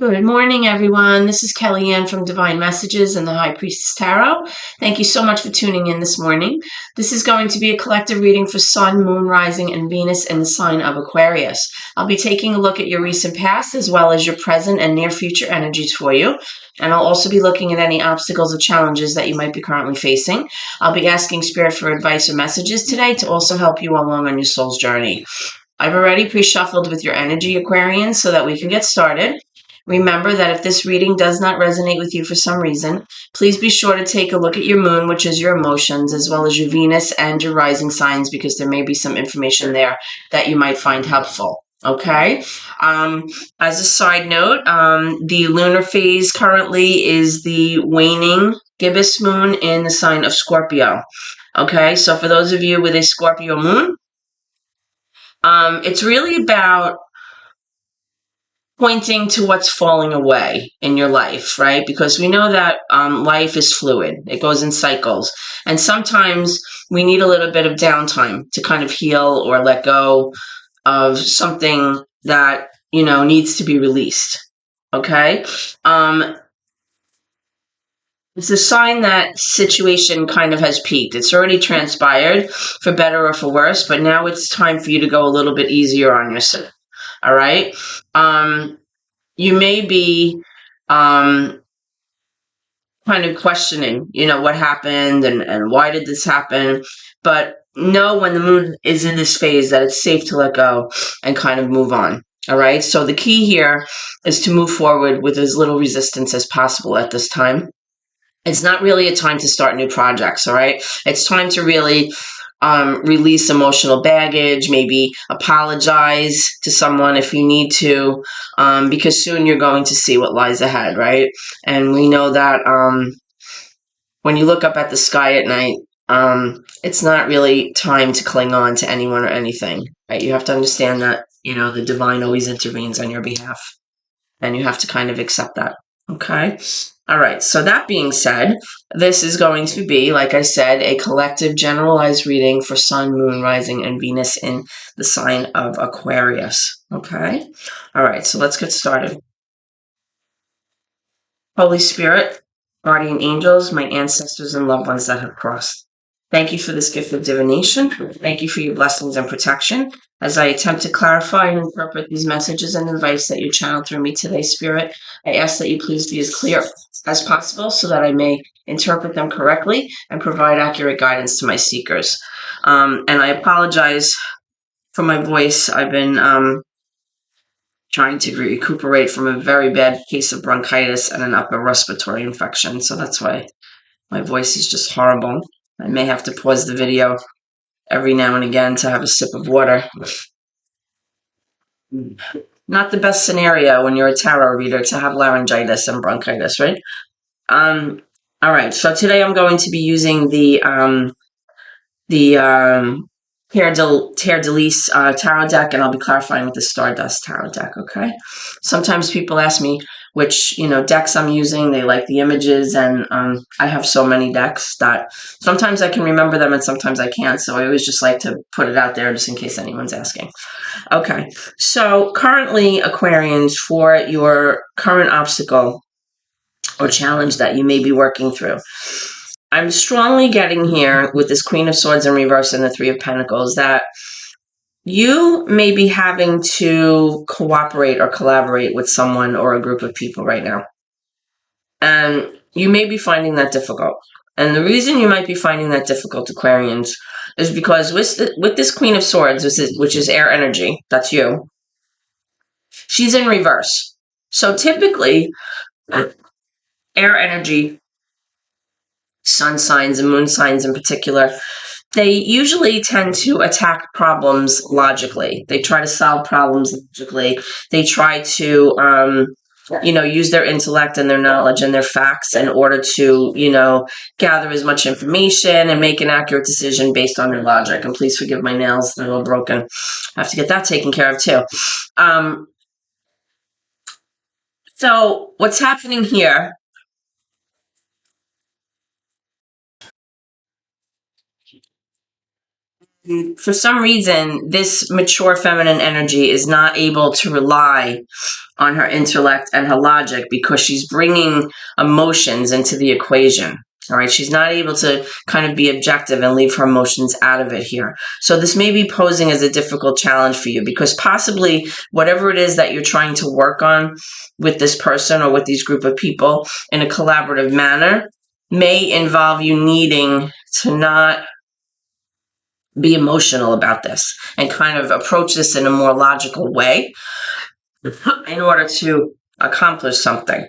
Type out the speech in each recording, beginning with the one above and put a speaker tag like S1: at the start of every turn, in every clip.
S1: Good morning, everyone. This is Kellyanne from Divine Messages and the High Priestess Tarot. Thank you so much for tuning in this morning. This is going to be a collective reading for Sun, Moon, Rising, and Venus in the sign of Aquarius. I'll be taking a look at your recent past as well as your present and near future energies for you. And I'll also be looking at any obstacles or challenges that you might be currently facing. I'll be asking Spirit for advice or messages today to also help you along on your soul's journey. I've already pre-shuffled with your energy, Aquarians, so that we can get started. Remember that if this reading does not resonate with you for some reason, please be sure to take a look at your moon, which is your emotions, as well as your Venus and your rising signs, because there may be some information there that you might find helpful. Okay? As a side note, the lunar phase currently is the waning gibbous moon in the sign of Scorpio. Okay? So for those of you with a Scorpio moon, it's really about pointing to what's falling away in your life, right? Because we know that life is fluid. It goes in cycles. And sometimes we need a little bit of downtime to kind of heal or let go of something that, needs to be released. Okay? It's a sign that situation kind of has peaked. It's already transpired for better or for worse, but now it's time for you to go a little bit easier on yourself. All right? You may be kind of questioning, what happened and why did this happen? But know when the moon is in this phase that it's safe to let go and kind of move on. All right? So the key here is to move forward with as little resistance as possible at this time. It's not really a time to start new projects, all right? It's time to really release emotional baggage, maybe apologize to someone if you need to, because soon you're going to see what lies ahead, right? And we know that when you look up at the sky at night, it's not really time to cling on to anyone or anything, right? You have to understand that, the divine always intervenes on your behalf, and you have to kind of accept that, okay? All right, so that being said, this is going to be, like I said, a collective generalized reading for Sun, Moon, Rising, and Venus in the sign of Aquarius, okay? All right, so let's get started. Holy Spirit, guardian angels, my ancestors and loved ones that have crossed. Thank you for this gift of divination. Thank you for your blessings and protection. As I attempt to clarify and interpret these messages and advice that you channel through me today, Spirit, I ask that you please be as clear as possible so that I may interpret them correctly and provide accurate guidance to my seekers. And I apologize for my voice. I've been trying to recuperate from a very bad case of bronchitis and an upper respiratory infection, so that's why my voice is just horrible. I may have to pause the video every now and again to have a sip of water. Not the best scenario when you're a tarot reader to have laryngitis and bronchitis, right? All right, so today I'm going to be using the Terre de Lis tarot deck, and I'll be clarifying with the Stardust tarot deck, okay? Sometimes people ask me which, decks I'm using. They like the images, and I have so many decks that sometimes I can remember them and sometimes I can't, so I always just like to put it out there just in case anyone's asking. Okay, so currently, Aquarians, for your current obstacle or challenge that you may be working through, I'm strongly getting here with this Queen of Swords in reverse and the Three of Pentacles that you may be having to cooperate or collaborate with someone or a group of people right now. And you may be finding that difficult. And the reason you might be finding that difficult, Aquarians, is because with this Queen of Swords, which is air energy, that's you, she's in reverse. So typically, air energy, sun signs and moon signs in particular, they usually tend to attack problems logically. They try to solve problems logically. They try to, use their intellect and their knowledge and their facts in order to, gather as much information and make an accurate decision based on their logic. And please forgive my nails, they're a little broken. I have to get that taken care of too. So what's happening here For some reason, this mature feminine energy is not able to rely on her intellect and her logic because she's bringing emotions into the equation. All right, she's not able to kind of be objective and leave her emotions out of it here. So this may be posing as a difficult challenge for you because possibly whatever it is that you're trying to work on with this person or with these group of people in a collaborative manner may involve you needing to not be emotional about this and kind of approach this in a more logical way in order to accomplish something.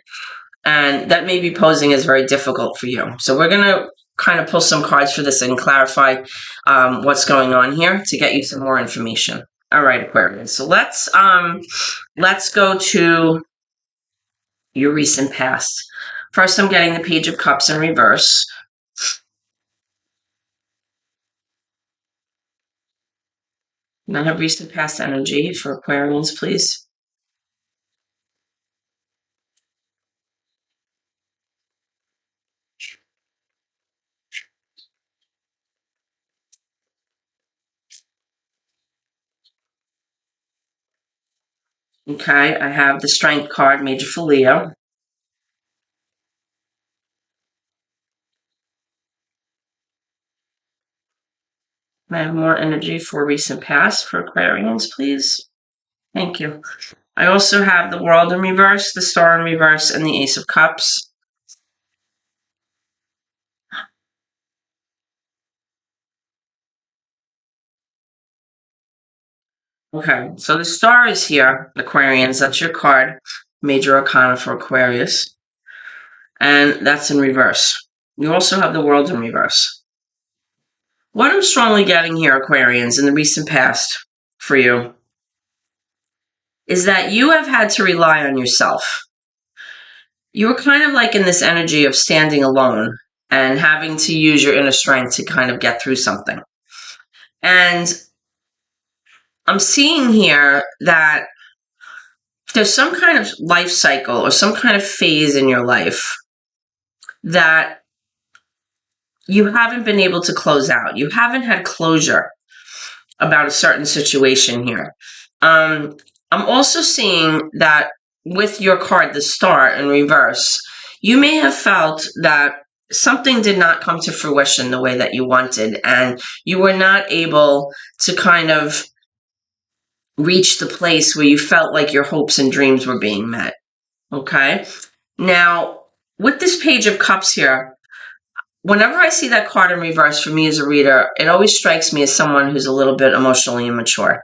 S1: And that may be posing as very difficult for you. So we're going to kind of pull some cards for this and clarify what's going on here to get you some more information. All right, Aquarius. So let's go to your recent past. First, I'm getting the Page of Cups in reverse. And I have recent past energy for Aquarians, please. Okay, I have the Strength card, Major for Leo. I have more energy for recent past for Aquarians, please. Thank you. I also have the World in reverse, the Star in reverse, and the Ace of Cups. Okay, so the Star is here, Aquarians. That's your card, Major Arcana for Aquarius. And that's in reverse. You also have the World in reverse. What I'm strongly getting here, Aquarians, in the recent past for you is that you have had to rely on yourself. You were kind of like in this energy of standing alone and having to use your inner strength to kind of get through something. And I'm seeing here that there's some kind of life cycle or some kind of phase in your life that you haven't been able to close out. You haven't had closure about a certain situation here. I'm also seeing that with your card, the Star in reverse, you may have felt that something did not come to fruition the way that you wanted, and you were not able to kind of reach the place where you felt like your hopes and dreams were being met. Okay? Now, with this Page of Cups here, whenever I see that card in reverse for me as a reader, it always strikes me as someone who's a little bit emotionally immature.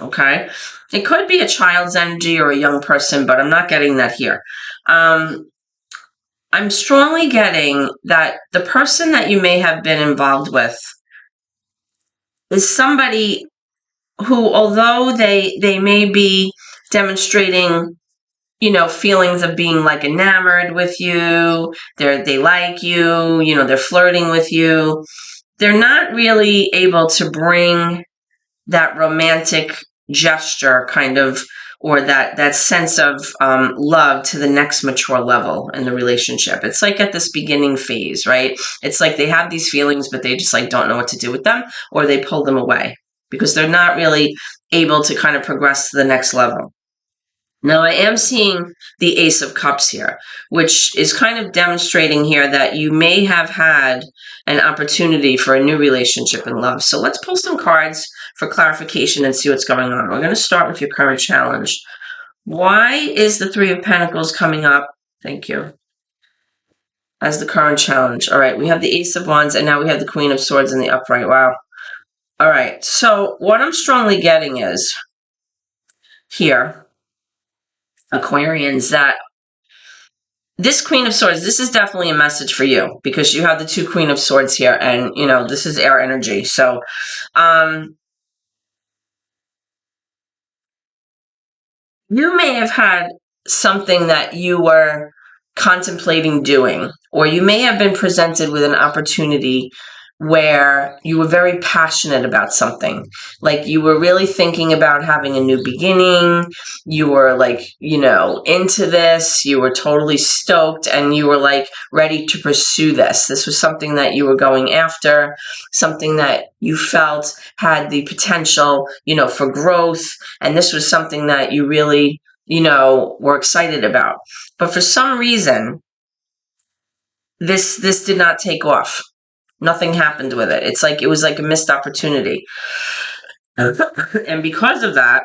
S1: Okay? It could be a child's energy or a young person, but I'm not getting that here. I'm strongly getting that the person that you may have been involved with is somebody who, although they may be demonstrating, you know, feelings of being like enamored with you, they like you, you know, they're flirting with you, they're not really able to bring that romantic gesture kind of, or that sense of love to the next mature level in the relationship. It's like at this beginning phase, right? It's like they have these feelings, but they just like don't know what to do with them, or they pull them away because they're not really able to kind of progress to the next level. Now, I am seeing the Ace of Cups here, which is kind of demonstrating here that you may have had an opportunity for a new relationship in love. So let's pull some cards for clarification and see what's going on. We're going to start with your current challenge. Why is the Three of Pentacles coming up? Thank you. As the current challenge. All right, we have the Ace of Wands, and now we have the Queen of Swords in the upright. Wow. All right, so what I'm strongly getting is here, Aquarians, that this Queen of Swords, this is definitely a message for you because you have the two Queen of Swords here, and, you know, this is air energy. So, you may have had something that you were contemplating doing, or you may have been presented with an opportunity where you were very passionate about something. Like you were really thinking about having a new beginning. You were like, into this. You were totally stoked and you were like ready to pursue this. This was something that you were going after, something that you felt had the potential, for growth. And this was something that you really, were excited about. But for some reason, this did not take off. Nothing happened with it. It was like a missed opportunity. And because of that,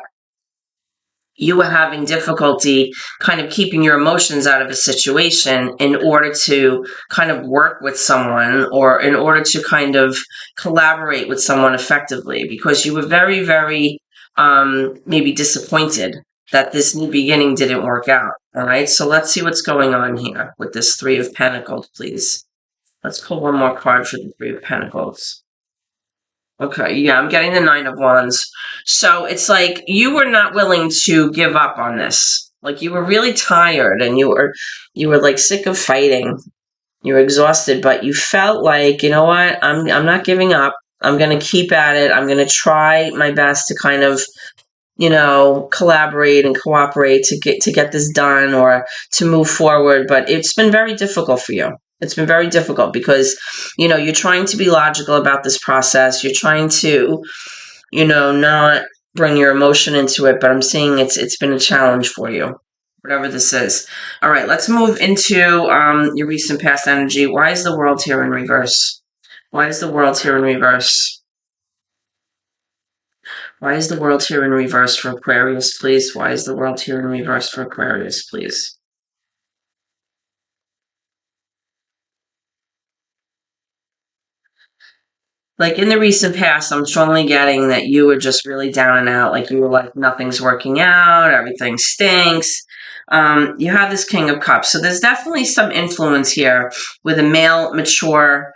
S1: you were having difficulty kind of keeping your emotions out of a situation in order to kind of work with someone or in order to kind of collaborate with someone effectively, because you were very, very maybe disappointed that this new beginning didn't work out. All right. So let's see what's going on here with this Three of Pentacles, please. Let's pull one more card for the Three of Pentacles. Okay, yeah, I'm getting the Nine of Wands. So it's like you were not willing to give up on this. Like you were really tired and you were like sick of fighting. You were exhausted, but you felt like, you know what? I'm not giving up. I'm going to keep at it. I'm going to try my best to kind of, collaborate and cooperate to get this done or to move forward. But it's been very difficult for you. It's been very difficult because, you're trying to be logical about this process. You're trying to, not bring your emotion into it. But I'm seeing it's been a challenge for you, whatever this is. All right, let's move into your recent past energy. Why is the world here in reverse? Why is the world here in reverse? Why is the world here in reverse for Aquarius, please? Why is the world here in reverse for Aquarius, please? Like in the recent past, I'm strongly getting that you were just really down and out. Like you were like, nothing's working out, everything stinks. You have this King of Cups. So there's definitely some influence here with a male, mature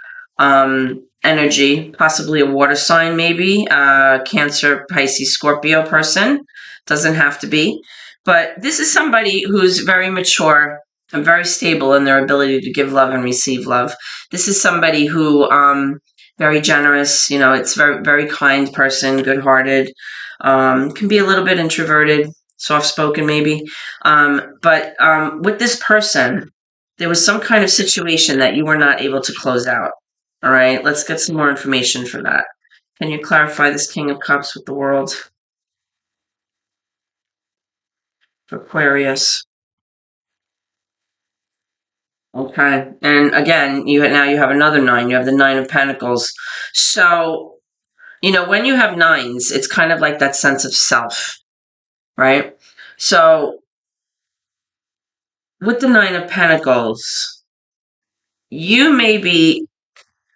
S1: energy, possibly a water sign, maybe Cancer, Pisces, Scorpio person. Doesn't have to be. But this is somebody who's very mature and very stable in their ability to give love and receive love. This is somebody who very generous, it's very, very kind person, good-hearted, can be a little bit introverted, soft-spoken maybe. But with this person, there was some kind of situation that you were not able to close out. All right, let's get some more information for that. Can you clarify this King of Cups with the world? For Aquarius. Okay, and again, now you have another nine. You have the Nine of Pentacles. So, when you have nines, it's kind of like that sense of self, right? So, with the Nine of Pentacles, you maybe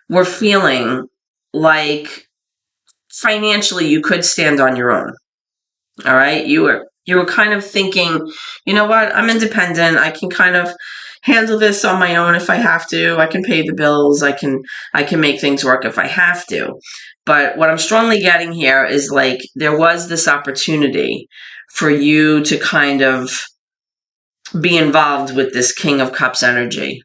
S1: were feeling like financially you could stand on your own. All right, you were kind of thinking, you know what, I'm independent. I can kind of handle this on my own if I have to. I can pay the bills. I can make things work if I have to. But what I'm strongly getting here is like there was this opportunity for you to kind of be involved with this King of Cups energy,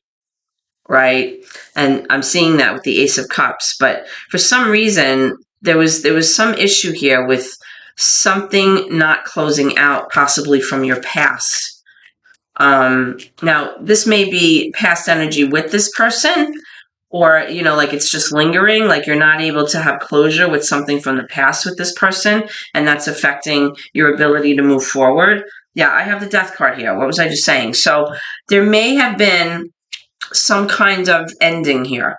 S1: right? And I'm seeing that with the Ace of Cups. But for some reason, there was some issue here with something not closing out, possibly from your past. Now, this may be past energy with this person, or, like it's just lingering, like you're not able to have closure with something from the past with this person, and that's affecting your ability to move forward. Yeah, I have the Death card here. What was I just saying? So there may have been some kind of ending here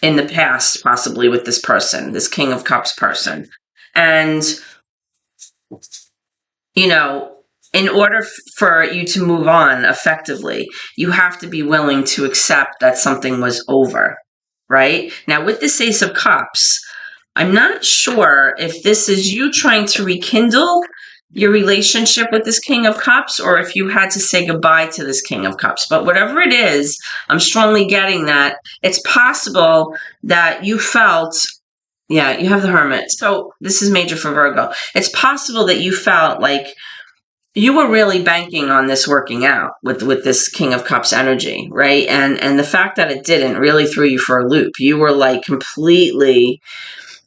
S1: in the past, possibly with this person, this King of Cups person. And, in order for you to move on effectively, you have to be willing to accept that something was over, right? Now, with this Ace of Cups, I'm not sure if this is you trying to rekindle your relationship with this King of Cups or if you had to say goodbye to this King of Cups. But whatever it is, I'm strongly getting that it's possible that you felt, yeah, you have the Hermit. So this is major for Virgo. It's possible that you felt like you were really banking on this working out with this King of Cups energy, right? And the fact that it didn't really threw you for a loop. You were like completely,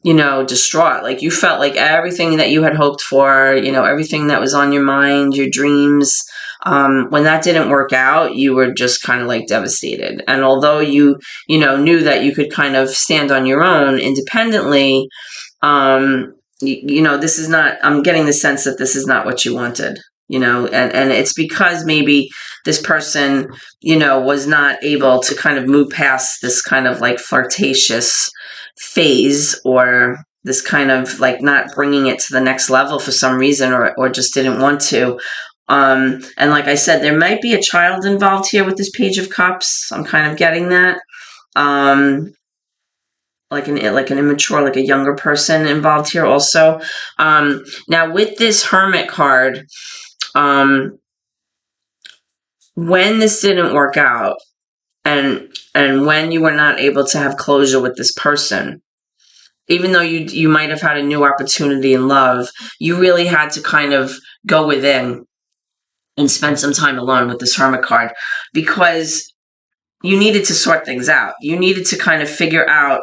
S1: distraught. Like you felt like everything that you had hoped for, everything that was on your mind, your dreams, when that didn't work out, you were just kind of like devastated. And although knew that you could kind of stand on your own independently, this is not, I'm getting the sense that this is not what you wanted, and it's because maybe this person, was not able to kind of move past this kind of like flirtatious phase, or this kind of like not bringing it to the next level for some reason, or just didn't want to. And like I said, there might be a child involved here with this Page of Cups. I'm kind of getting that. Like an immature, like a younger person involved here also. Now with this Hermit card, when this didn't work out, and when you were not able to have closure with this person, even though you might have had a new opportunity in love, you really had to kind of go within and spend some time alone with this Hermit card, because you needed to sort things out. You needed to kind of figure out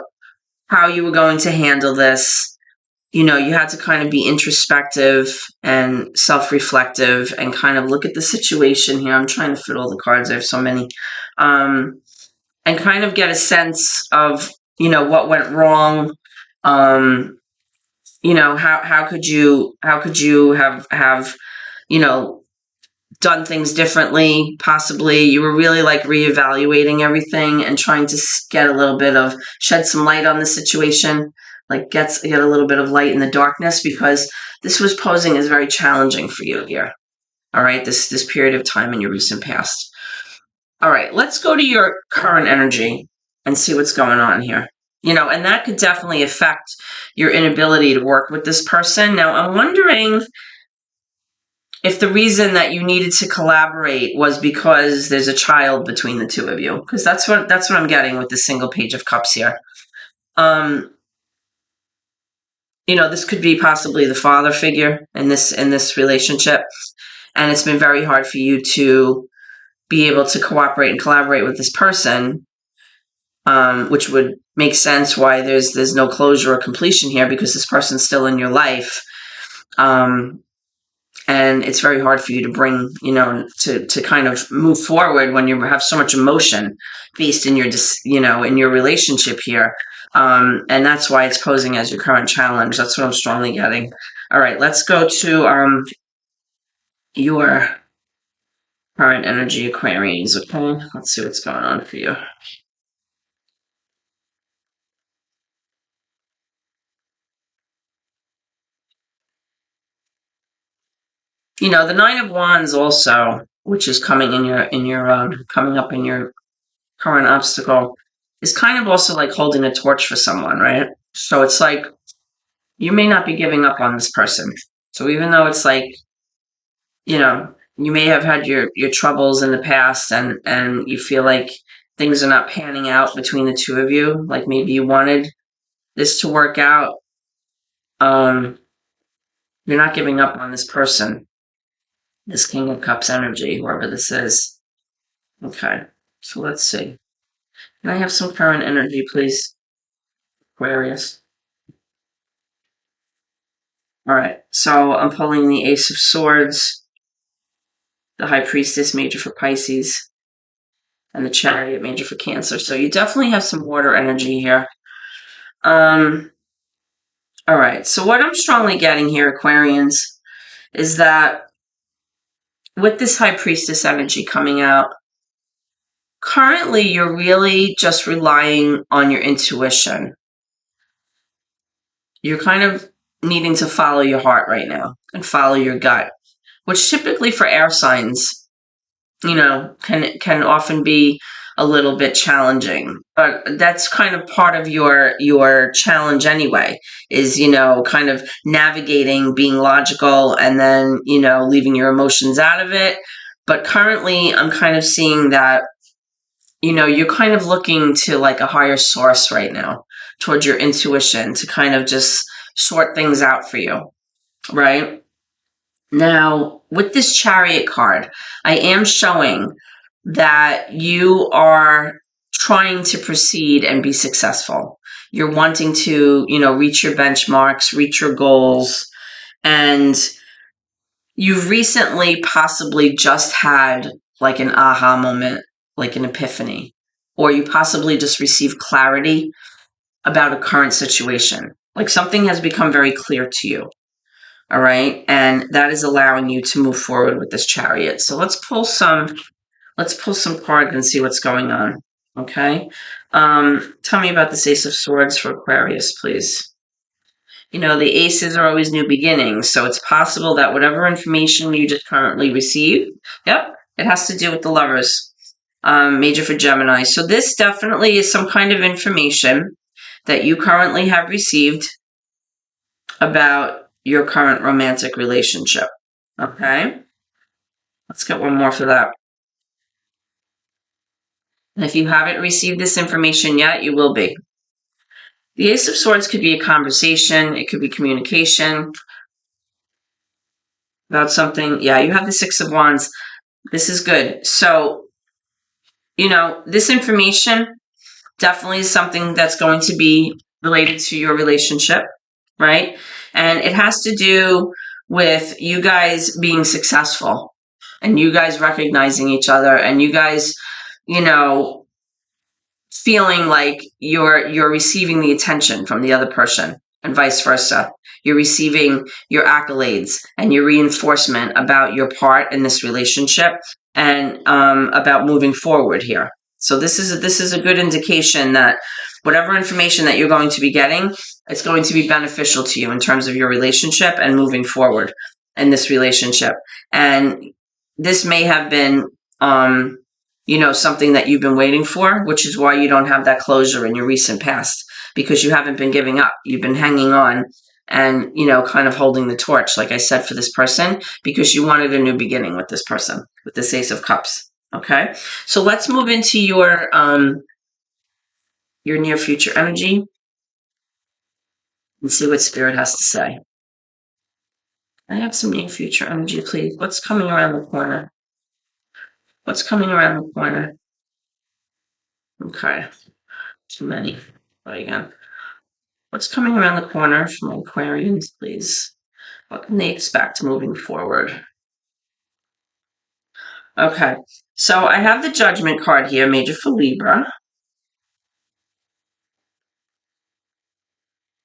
S1: how you were going to handle this. You had to kind of be introspective and self-reflective and kind of look at the situation here. I'm trying to fit all the cards. I have so many. And kind of get a sense of, what went wrong. How could you have, done things differently, possibly. You were really like reevaluating everything and trying to get a little bit of, shed some light on the situation, like get a little bit of light in the darkness, because this was posing as very challenging for you here. All right, this period of time in your recent past. All right, let's go to your current energy and see what's going on here. And that could definitely affect your inability to work with this person. Now, I'm wondering if the reason that you needed to collaborate was because there's a child between the two of you, because that's what I'm getting with the single Page of Cups here. This could be possibly the father figure in this relationship, and it's been very hard for you to be able to cooperate and collaborate with this person, which would make sense why there's no closure or completion here, because this person's still in your life. And it's very hard for you to bring, to kind of move forward when you have so much emotion based in your, in your relationship here. And that's why it's posing as your current challenge. That's what I'm strongly getting. All right, let's go to your current energy, Aquarius, okay? Let's see what's going on for you. The Nine of Wands also, which is coming coming up in your current obstacle, is kind of also like holding a torch for someone, right? So it's like you may not be giving up on this person. So even though it's like, you may have had your troubles in the past, and you feel like things are not panning out between the two of you, like maybe you wanted this to work out, you're not giving up on this person, this King of Cups energy, whoever this is. Okay, so let's see. Can I have some current energy, please, Aquarius? All right, so I'm pulling the Ace of Swords, the High Priestess, major for Pisces, and the Chariot, major for Cancer. So you definitely have some water energy here. All right, so what I'm strongly getting here, Aquarians, is that with this High Priestess energy coming out, currently you're really just relying on your intuition. You're kind of needing to follow your heart right now and follow your gut, which typically for air signs, can often be a little bit challenging. But that's kind of part of your challenge anyway, is, kind of navigating, being logical, and then, leaving your emotions out of it. But currently I'm kind of seeing that, you're kind of looking to like a higher source right now, towards your intuition, to kind of just sort things out for you, right? Now, with this Chariot card, I am showing that you are trying to proceed and be successful. You're wanting to, reach your benchmarks, reach your goals, and you've recently possibly just had like an aha moment, like an epiphany, or you possibly just received clarity about a current situation. Like something has become very clear to you. All right. And that is allowing you to move forward with this Chariot. So let's pull some cards and see what's going on. Okay. Tell me about this Ace of Swords for Aquarius, please. The aces are always new beginnings. So it's possible that whatever information you just currently received, yep, it has to do with the Lovers. Major for Gemini. So this definitely is some kind of information that you currently have received about your current romantic relationship. Okay? Let's get one more for that. And if you haven't received this information yet, you will be. The Ace of Swords could be a conversation. It could be communication about something. Yeah, you have the Six of Wands. This is good. So, this information definitely is something that's going to be related to your relationship, right? And it has to do with you guys being successful and you guys recognizing each other and you guys, feeling like you're receiving the attention from the other person and vice versa. You're receiving your accolades and your reinforcement about your part in this relationship and about moving forward here. So this is a good indication that whatever information that you're going to be getting, it's going to be beneficial to you in terms of your relationship and moving forward in this relationship. And this may have been something that you've been waiting for, which is why you don't have that closure in your recent past, because you haven't been giving up. You've been hanging on and, kind of holding the torch, like I said, for this person, because you wanted a new beginning with this person, with this Ace of Cups. Okay. So let's move into your near future energy and see what Spirit has to say. I have some near future energy, please. What's coming around the corner? What's coming around the corner? Okay. Too many. Try again. What's coming around the corner for my Aquarians, please? What can they expect moving forward? Okay. So I have the Judgment card here, Major for Libra.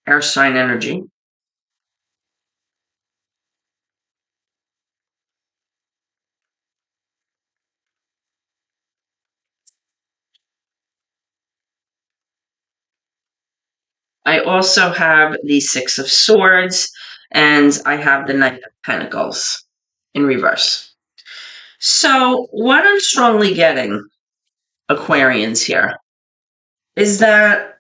S1: Air sign energy. I also have the Six of Swords, and I have the Knight of Pentacles in reverse. So what I'm strongly getting, Aquarians, here, is that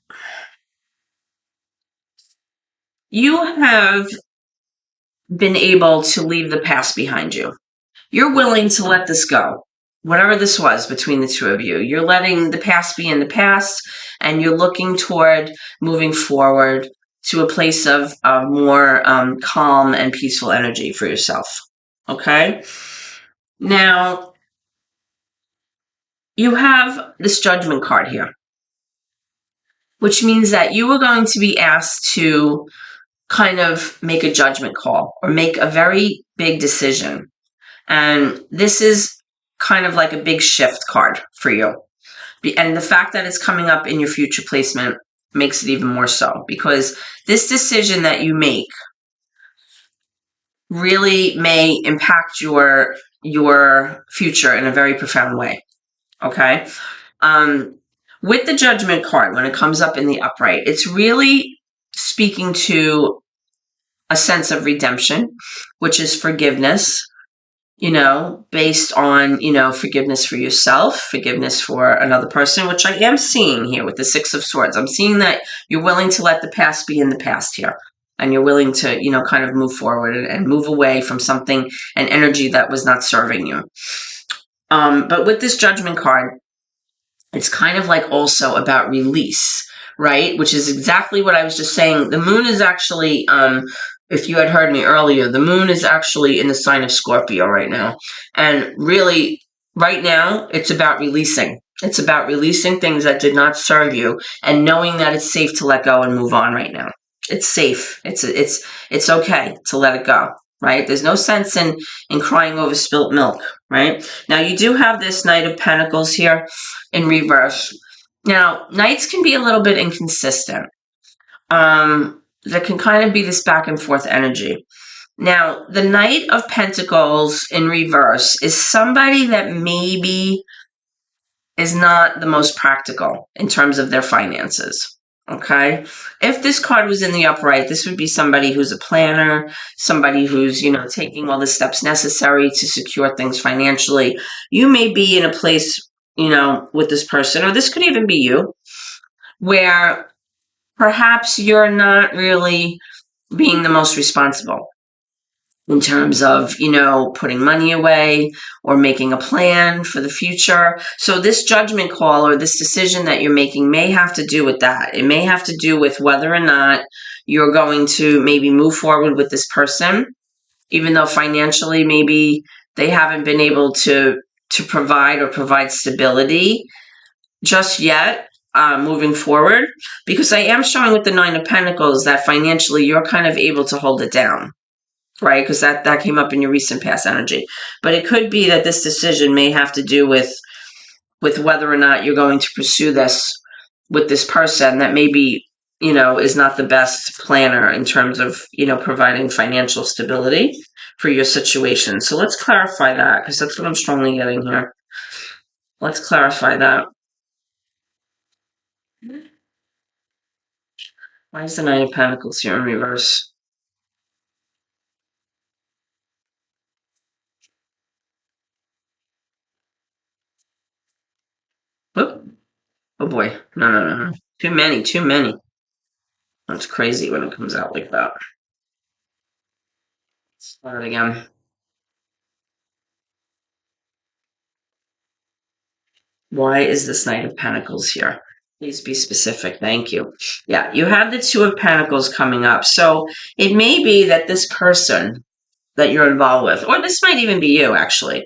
S1: you have been able to leave the past behind you. You're willing to let this go. Whatever this was between the two of you, you're letting the past be in the past, and you're looking toward moving forward to a place of more calm and peaceful energy for yourself. Okay? Now, you have this Judgment card here, which means that you are going to be asked to kind of make a judgment call or make a very big decision. And this is kind of like a big shift card for you. And the fact that it's coming up in your future placement makes it even more so, because this decision that you make really may impact your future in a very profound way. Okay? With the Judgment card, when it comes up in the upright, it's really speaking to a sense of redemption, which is forgiveness, based on, forgiveness for yourself, forgiveness for another person, which I am seeing here with the Six of Swords. I'm seeing that you're willing to let the past be in the past here. And you're willing to, kind of move forward and move away from something, an energy that was not serving you. But with this Judgment card, it's kind of like also about release, right? Which is exactly what I was just saying. The moon is actually if you had heard me earlier, the moon is actually in the sign of Scorpio right now. And really, right now, it's about releasing. It's about releasing things that did not serve you and knowing that it's safe to let go and move on right now. It's safe. It's okay to let it go, right? There's no sense in crying over spilt milk, right? Now, you do have this Knight of Pentacles here in reverse. Now, Knights can be a little bit inconsistent. There can kind of be this back and forth energy. Now, the Knight of Pentacles in reverse is somebody that maybe is not the most practical in terms of their finances. Okay? If this card was in the upright, this would be somebody who's a planner, somebody who's, taking all the steps necessary to secure things financially. You may be in a place, with this person, or this could even be you, where perhaps you're not really being the most responsible in terms of, putting money away or making a plan for the future. So this judgment call or this decision that you're making may have to do with that. It may have to do with whether or not you're going to maybe move forward with this person, even though financially maybe they haven't been able to provide stability just yet. Moving forward, because I am showing with the Nine of Pentacles that financially you're kind of able to hold it down, right? Because that came up in your recent past energy. But it could be that this decision may have to do with whether or not you're going to pursue this with this person that maybe, is not the best planner in terms of, providing financial stability for your situation. So let's clarify that, because that's what I'm strongly getting here. Let's clarify that. Why is the Nine of Pentacles here in reverse? Oop. Oh boy. No. Too many. That's crazy when it comes out like that. Start again. Why is this Knight of Pentacles here? Please be specific. Thank you. Yeah, you have the Two of Pentacles coming up. So it may be that this person that you're involved with, or this might even be you actually,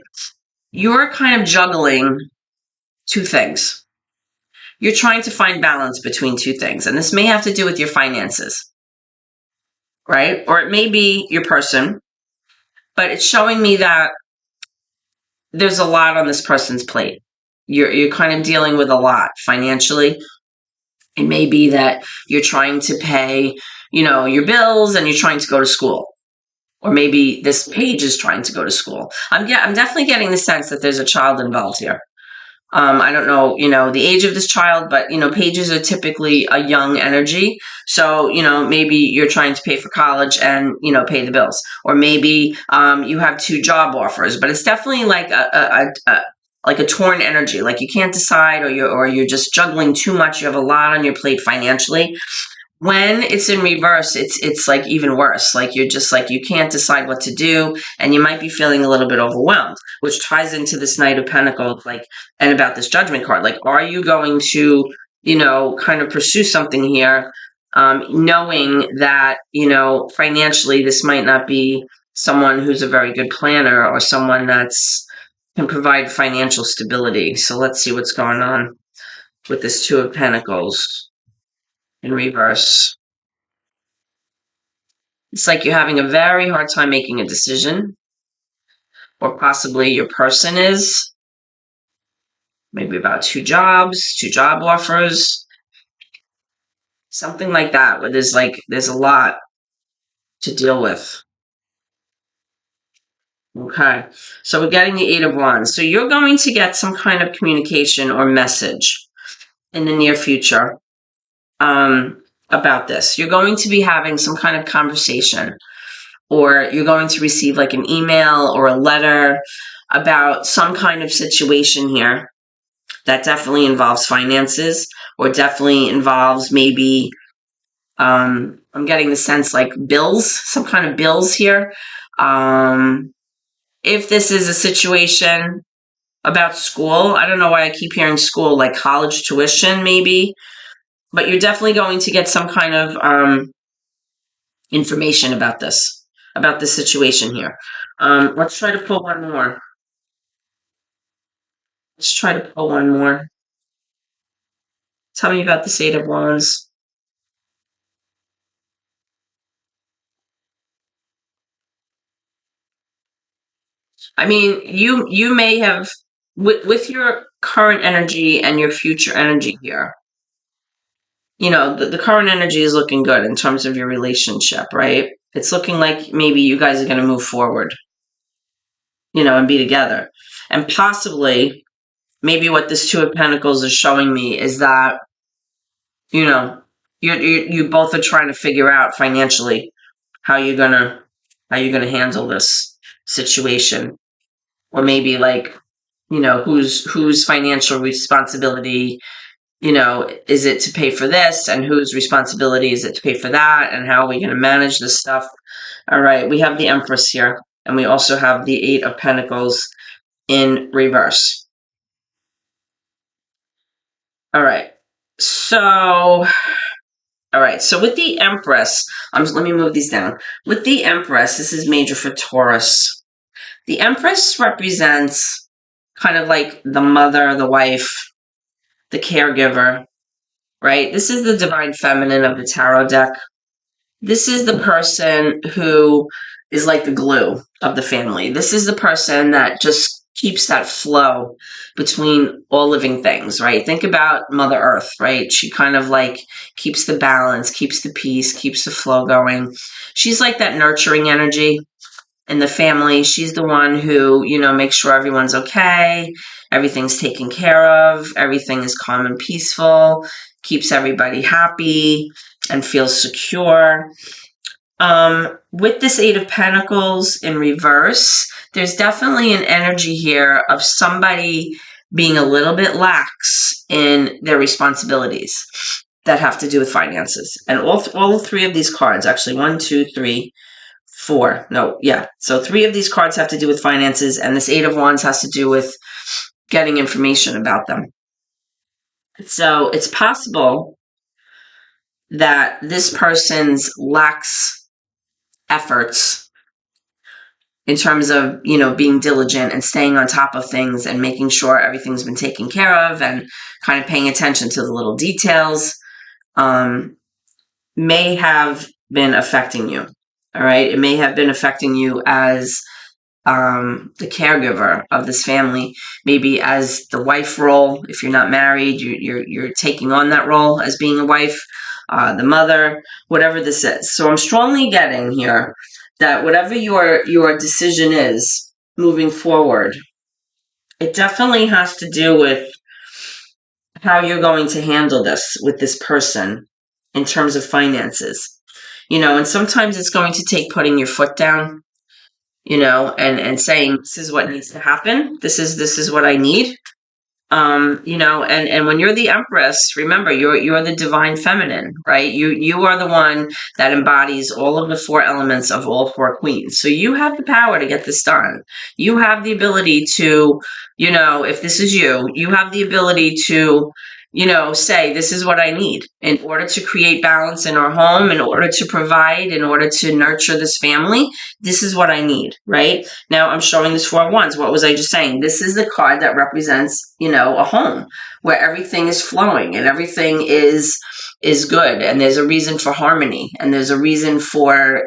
S1: you're kind of juggling two things. You're trying to find balance between two things. And this may have to do with your finances, right? Or it may be your person, but it's showing me that there's a lot on this person's plate. You're kind of dealing with a lot financially. It may be that you're trying to pay, your bills and you're trying to go to school. Or maybe this page is trying to go to school. I'm definitely getting the sense that there's a child involved here. I don't know, the age of this child, but, pages are typically a young energy. So, maybe you're trying to pay for college and, pay the bills. Or maybe you have two job offers, but it's definitely like a torn energy. Like you can't decide, or you're just juggling too much. You have a lot on your plate financially. When it's in reverse, it's like even worse. Like you're just like, you can't decide what to do, and you might be feeling a little bit overwhelmed, which ties into this Knight of Pentacles, and about this Judgment card. Like, are you going to, kind of pursue something here, knowing that, financially this might not be someone who's a very good planner or someone that's can provide financial stability. So let's see what's going on with this Two of Pentacles in reverse. It's like you're having a very hard time making a decision, or possibly your person is, maybe about two job offers, something like that, where there's a lot to deal with. Okay, so we're getting the Eight of Wands. So you're going to get some kind of communication or message in the near future about this. You're going to be having some kind of conversation, or you're going to receive like an email or a letter about some kind of situation here that definitely involves finances, or definitely involves maybe, I'm getting the sense like bills, some kind of bills here. If this is a situation about school, I don't know why I keep hearing school, like college tuition maybe, but you're definitely going to get some kind of, information about this situation here. Let's try to pull one more. Let's try to pull one more. Tell me about this Eight of Wands. I mean, you may have, with your current energy and your future energy here, the current energy is looking good in terms of your relationship, right? It's looking like maybe you guys are going to move forward, and be together. And possibly, maybe what this Two of Pentacles is showing me is that, you know, you both are trying to figure out financially how you're gonna handle this situation, or maybe like, whose financial responsibility, is it to pay for this, and whose responsibility is it to pay for that, and how are we going to manage this stuff? All right, we have the Empress here, and we also have the Eight of Pentacles in reverse. All right, so with the Empress, let me move these down. With the Empress, this is major for Taurus. The Empress represents kind of like the mother, the wife, the caregiver, right? This is the divine feminine of the tarot deck. This is the person who is like the glue of the family. This is the person that just keeps that flow between all living things, right? Think about Mother Earth, right? She kind of like keeps the balance, keeps the peace, keeps the flow going. She's like that nurturing energy in the family. She's the one who, makes sure everyone's okay, everything's taken care of, everything is calm and peaceful, keeps everybody happy and feels secure. With this Eight of Pentacles in reverse, there's definitely an energy here of somebody being a little bit lax in their responsibilities that have to do with finances. And all three of these cards, actually, 1, 2, 3, 4. No, yeah. So 3 of these cards have to do with finances, and this Eight of Wands has to do with getting information about them. So it's possible that this person's lax efforts in terms of, being diligent and staying on top of things and making sure everything's been taken care of and kind of paying attention to the little details, may have been affecting you. All right. It may have been affecting you as the caregiver of this family, maybe as the wife role. If you're not married, you're taking on that role as being a wife, the mother, whatever this is. So I'm strongly getting here that whatever your decision is moving forward, it definitely has to do with how you're going to handle this with this person in terms of finances. And sometimes it's going to take putting your foot down, and saying, this is what needs to happen. This is what I need. And when you're the Empress, remember, you're the divine feminine, right? You are the one that embodies all of the 4 elements of all 4 queens. So you have the power to get this done. You have the ability to, if this is you have the ability to, say, this is what I need in order to create balance in our home, in order to provide, in order to nurture this family. This is what I need, right? Now I'm showing this 4 of Wands. What was I just saying? This is the card that represents, a home where everything is flowing and everything is good, and there's a reason for harmony, and there's a reason for,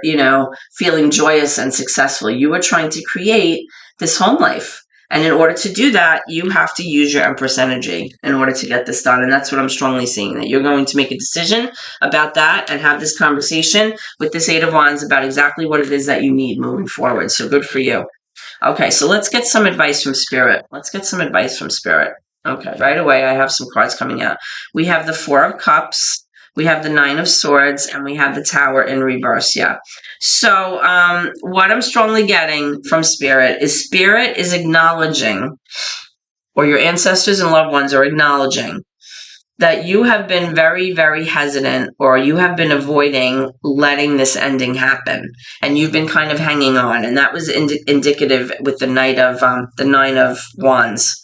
S1: feeling joyous and successful. You are trying to create this home life. And in order to do that, you have to use your Empress energy in order to get this done. And that's what I'm strongly seeing, that you're going to make a decision about that and have this conversation with this Eight of Wands about exactly what it is that you need moving forward. So good for you. Okay, so let's get some advice from Spirit. Okay, right away, I have some cards coming out. We have the 4 of Cups. We have the 9 of Swords, and we have the Tower in reverse, yeah. So what I'm strongly getting from Spirit is acknowledging, or your ancestors and loved ones are acknowledging, that you have been very, very hesitant, or you have been avoiding letting this ending happen. And you've been kind of hanging on. And that was indicative with the 9 of Wands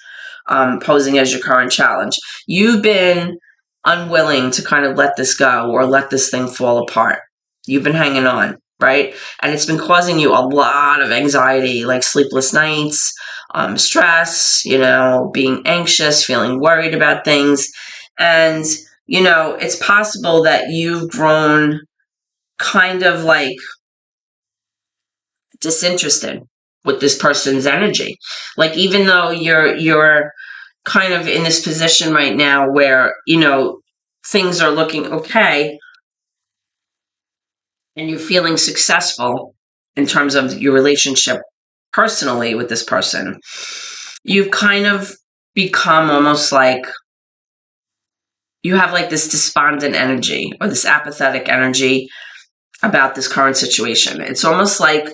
S1: posing as your current challenge. You've been unwilling to kind of let this go or let this thing fall apart. You've been hanging on, right? And it's been causing you a lot of anxiety, like sleepless nights, stress, being anxious, feeling worried about things. And, it's possible that you've grown kind of like disinterested with this person's energy. Like, even though you're kind of in this position right now where, things are looking okay and you're feeling successful in terms of your relationship personally with this person, you've kind of become almost like you have like this despondent energy or this apathetic energy about this current situation. It's almost like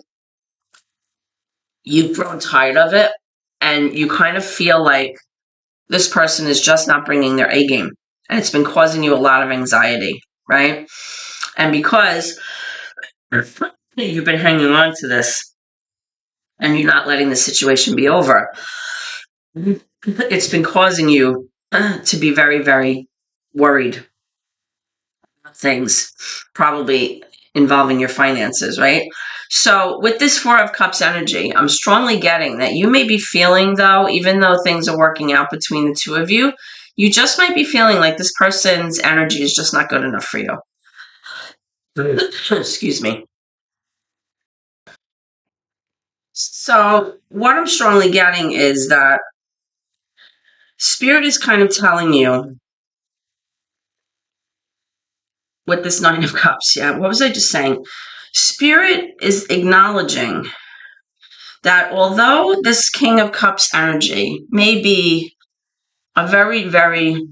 S1: you've grown tired of it and you kind of feel like this person is just not bringing their A game. And it's been causing you a lot of anxiety, right? And because you've been hanging on to this and you're not letting the situation be over, it's been causing you to be very, very worried about things, probably involving your finances, right? So with this Four of Cups energy, I'm strongly getting that you may be feeling, though, even though things are working out between the two of you, you just might be feeling like this person's energy is just not good enough for you. Excuse me. So what I'm strongly getting is that Spirit is kind of telling you with this Nine of Cups, yeah, what was I just saying? Spirit is acknowledging that although this King of Cups energy may be a very, very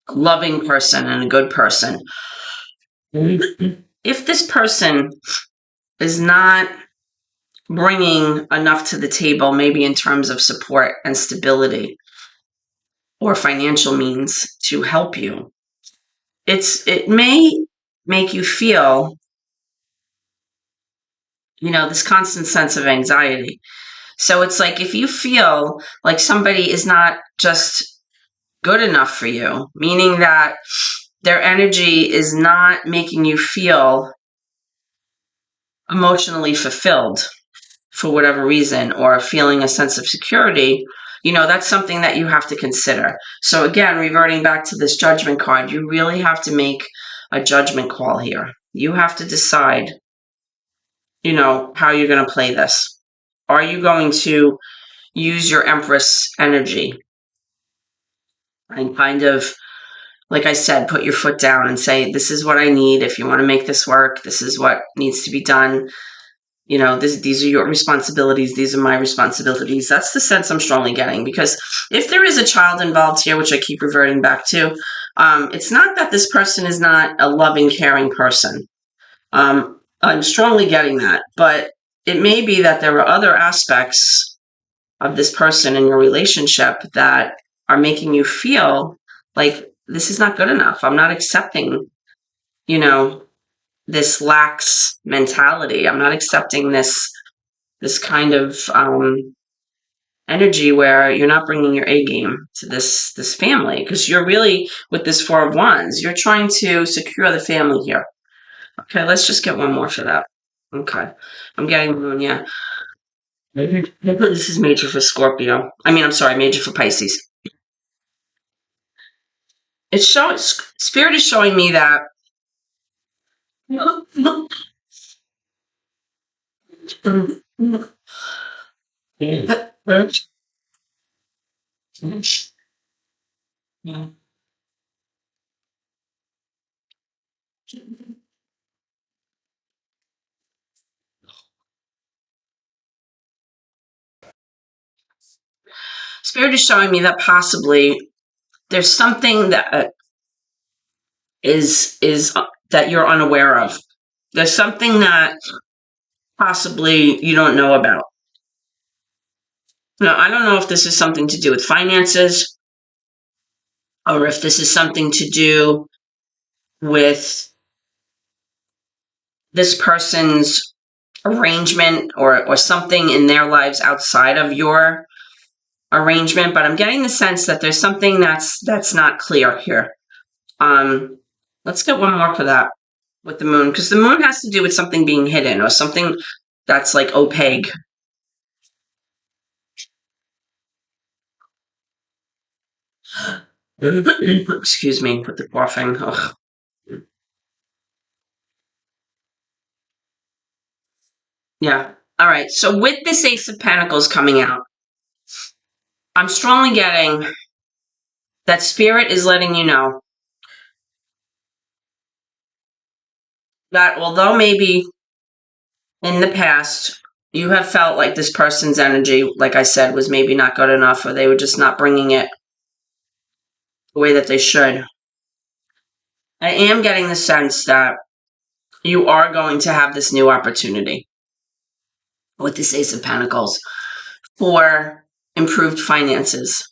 S1: loving person and a good person, if this person is not bringing enough to the table, maybe in terms of support and stability or financial means to help you, it may make you feel, this constant sense of anxiety. So it's like if you feel like somebody is not just good enough for you, meaning that their energy is not making you feel emotionally fulfilled for whatever reason, or feeling a sense of security, that's something that you have to consider. So again, reverting back to this Judgment card, you really have to make a judgment call here. You have to decide, how you're going to play this. Are you going to use your Empress energy and kind of, like I said, put your foot down and say, this is what I need. If you want to make this work, this is what needs to be done. These are your responsibilities. These are my responsibilities. That's the sense I'm strongly getting, because if there is a child involved here, which I keep reverting back to, it's not that this person is not a loving, caring person. I'm strongly getting that, but it may be that there are other aspects of this person in your relationship that are making you feel like this is not good enough. I'm not accepting, this lax mentality. I'm not accepting this kind of energy where you're not bringing your A game to this family, because you're really, with this Four of Wands, you're trying to secure the family here. Okay, let's just get one more for that. Okay, I'm getting Moon, yeah. This is major for Scorpio. I'm sorry, major for Pisces. It's showing, Spirit is showing me that Spirit is showing me that possibly there's something that is that you're unaware of. There's something that possibly you don't know about. Now, I don't know if this is something to do with finances, or if this is something to do with this person's arrangement, or something in their lives outside of your arrangement, but I'm getting the sense that there's something that's not clear here. Let's get one more for that. with the moon, because the moon has to do with something being hidden or something that's like opaque. Excuse me with the coughing. Ugh. Yeah. All right. So with this Ace of Pentacles coming out, I'm strongly getting that Spirit is letting you know that although maybe in the past you have felt like this person's energy, like I said, was maybe not good enough, or they were just not bringing it the way that they should, I am getting the sense that you are going to have this new opportunity with this Ace of Pentacles for improved finances.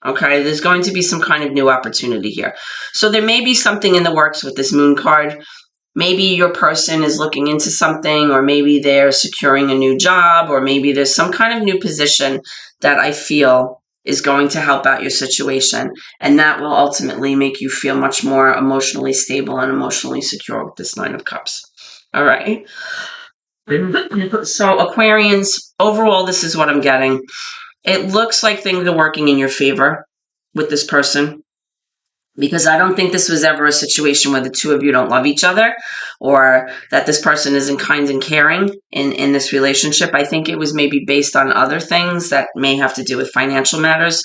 S1: Okay, there's going to be some kind of new opportunity here. So there may be something in the works with this moon card. Maybe your person is looking into something, or maybe they're securing a new job, or maybe there's some kind of new position that I feel is going to help out your situation. And that will ultimately make you feel much more emotionally stable and emotionally secure with this Nine of Cups. All right. So Aquarians, overall, this is what I'm getting. It looks like things are working in your favor with this person, because I don't think this was ever a situation where the two of you don't love each other, or that this person isn't kind and caring in this relationship. I think it was maybe based on other things that may have to do with financial matters,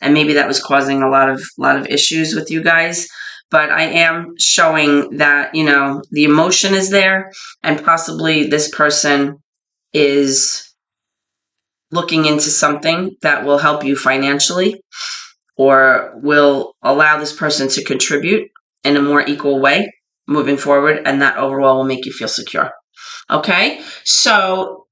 S1: and maybe that was causing a lot of issues with you guys. But I am showing that, you know, the emotion is there, and possibly this person is looking into something that will help you financially, or will allow this person to contribute in a more equal way moving forward, and that overall will make you feel secure. Okay, so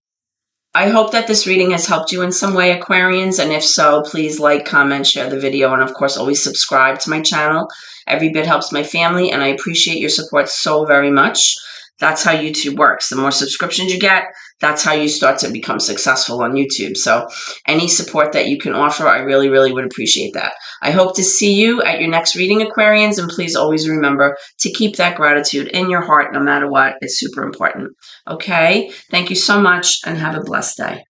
S1: I hope that this reading has helped you in some way, Aquarians, and if so, please like, comment, share the video, and of course always subscribe to my channel. Every bit helps my family, and I appreciate your support so very much. That's how YouTube works. The more subscriptions you get, that's how you start to become successful on YouTube. So any support that you can offer, I really, really would appreciate that. I hope to see you at your next reading, Aquarians, and please always remember to keep that gratitude in your heart no matter what. It's super important. Okay? Thank you so much, and have a blessed day.